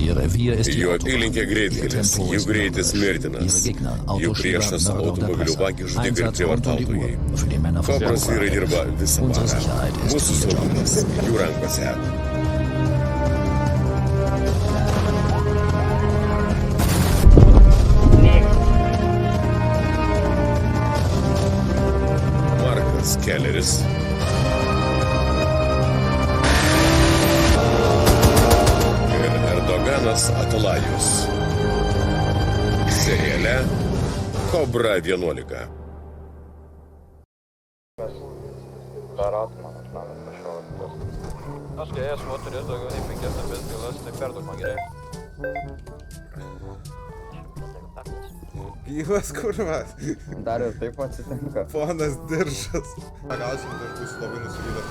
Jų apylinkė greitkelis, jų greitis mirtinas, jų priešas automobilių vagys, žudikai ir prievartautojai. Kobros vyrai dirba visą parą. Mūsų saugumas jų rankose. Markas Kelleris. Erdoganas Atalajus. Seriale Kobra 11. Aš kai esu turėjęs daugiau nei 5 stambės bylas, tai per daug man gerai. Gyvas kurvas. Dar ir taip atsitinka. Ponas Diržas. Gausim, tai aš būsiu labai nusivylęs.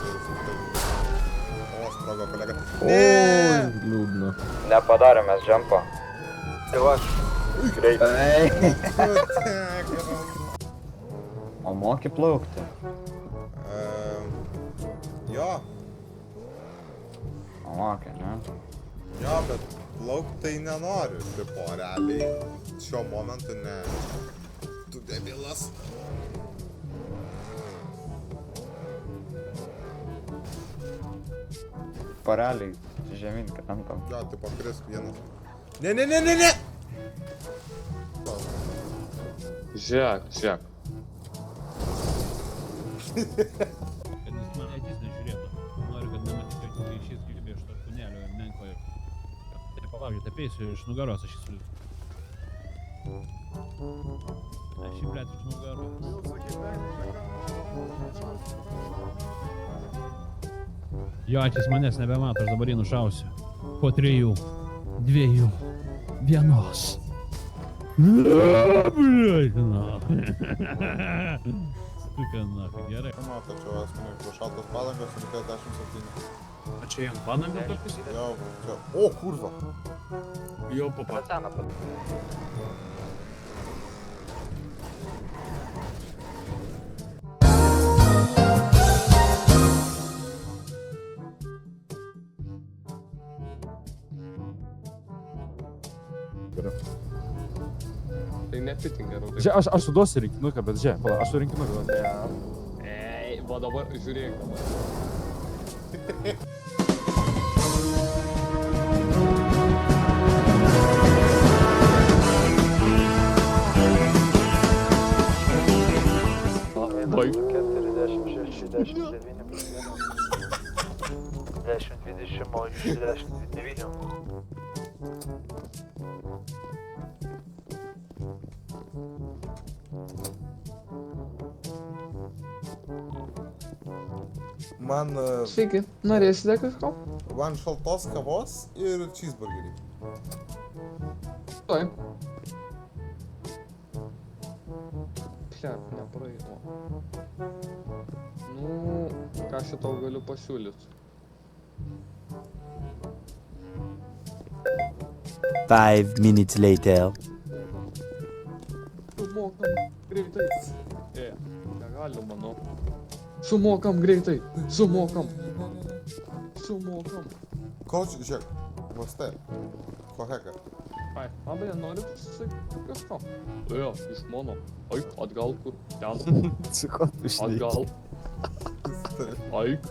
O, sprogo kolega. O, liūdna. Nepadarėm mes džempą. Tai aš. Greitai. O moki plaukti? Jo. O moki, ne? Jo, bet plaukti tai nenoriu. Tipo, realiai šiuo momentu ne. Tu debilas. Pareliai žemyn krentam. Jo, tipo, krisk vienas. Ne! Žiūrėk. Kad jis mane akis nežiūrėtų. Noriu, kad nematytų, kai išės gyvybė iš to tunelio ir menkojo. Tai palaukit, apeisiu iš nugaros aš įsiūliu. Aš jį blėt iš nugaros. Jo akis manęs nebemato, aš dabar jį nušausiu. Po 3, 2, 1. Блядь, нахуй. Сука, нахуй, gerai. Manau, kad čia asmeniai pro šaltas padangas reikės 17. O čia jam padangą tokius? Jo, čia. O, kurva. Jo, papa. Tai nefitinga, nu tai. Žiūrėk, aš suduosiu rinkinuką, bet žiūrėk, pala, aš su rinkinuką duosiu. Ei, va dabar žiūrėk dabar. Baig. 46, 19 plus 1. 10, 20, 10, 9. Man, Sveiki, norėsite kažko? man šaltos kavos ir cheeseburgerį. Tuoj. Pliak, nepraeinu. Nu, ką šitau galiu pasiūlyti? 5 minutes later. Sumokam greitai. Negaliu, manau. Sumokam greitai. Sumokam. Ko čia, žiūrėk, vastai. Ko heka? Ai, labai nenoriu pasisakyti kažko. Jo, iš mano. Aik, atgal kur. Ten. Su ko tu šneki? Atgal. Aik.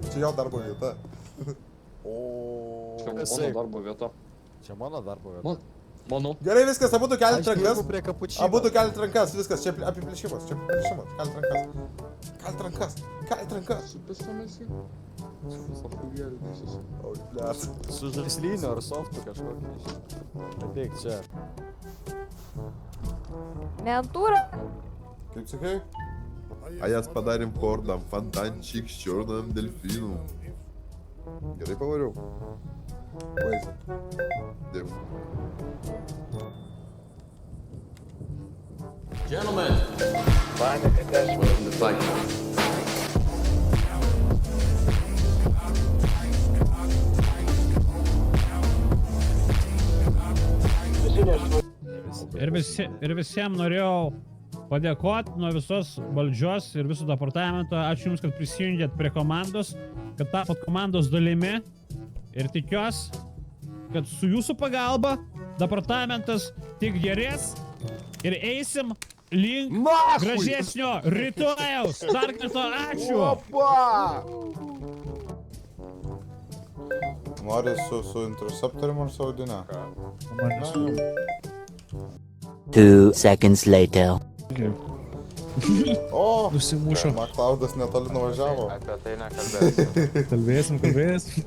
Čia jo darbo vieta. O. Čia mano darbo vieta. Čia mano darbo vieta. Mano. Gerai, viskas, abudu kelit rankas. prie kapučino. Abudu kelit rankas, viskas, čia apiplėšimas, Kelit rankas. Su pistomis į? Su fugelį visus. O, blėt. Su žaislyniu ar softu kažkokį. Ateik čia. Neantūra. Kaip sakai? А я с подарим кордом, фонтанчик с черным дельфином. Gerai pavariau. Vaizdą. Dėkui. Gentlemen. Find the contestant. The fight. Ir visiems norėjau padėkoti nuo visos valdžios ir viso departamento. Ačiū Jums, kad prisijungėt prie komandos, kad tapot komandos dalimi Ir tikiuosi, kad su jūsų pagalba departamentas tik gerės ir eisim link gražesnio rytojaus. Dar kartą ačiū. Nori su interceptorium ar su audine? 2 seconds later. O, Nusimušo. Maklaudas netoli nuvažiavo. Apie tai nekalbėsiu. Kalbėsim.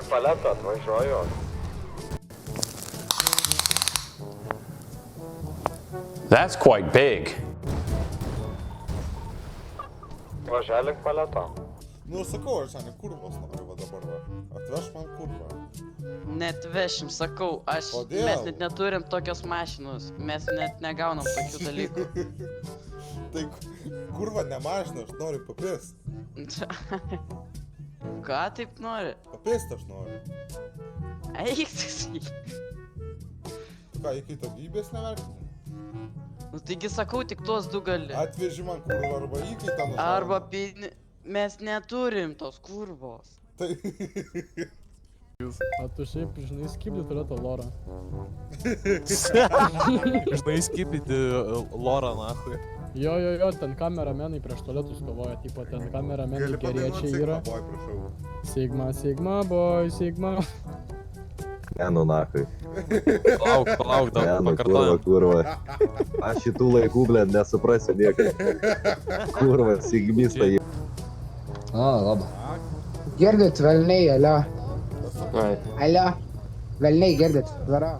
Paletą atvažiuoju. That's quite big. Važiuoju paletą. Nu, sakau, aš šiandien kurvos noriu va dabar va. Atveš man kurvą. Net vešim, sakau, Kodėl? mes net neturim tokios mašinos, mes net negaunam tokių dalykų. Tai kurva ne mašina, aš noriu papist. Ką taip nori? Papist aš noriu. Eik, tai. Tu ką, iki to gyvybės nevertini? Nu taigi sakau, tik tuos du gali. Atveži man kurvą arba įkaitą nušauni. Arba mes neturim tos kurvos. Tai... A tu šiaip, žinai, skipdyti yra to lorą. Žinai, skipyti lorą, nahui. Jo, ten kameramenai prieš tualetus kovoja, tipo ten kameramenai Gali geriečiai padainuot yra. Sigma Boy, prašau. Sigma boy, Sigma. Ne, nu nahui. Palauk, Ne, dar nu pakartojam. kurva. Aš šitų laikų, blėt, nesuprasiu niekaip. Kurva, sigmista jį. Girdit, velniai, alio. Alio. Velniai, girdit. Varo.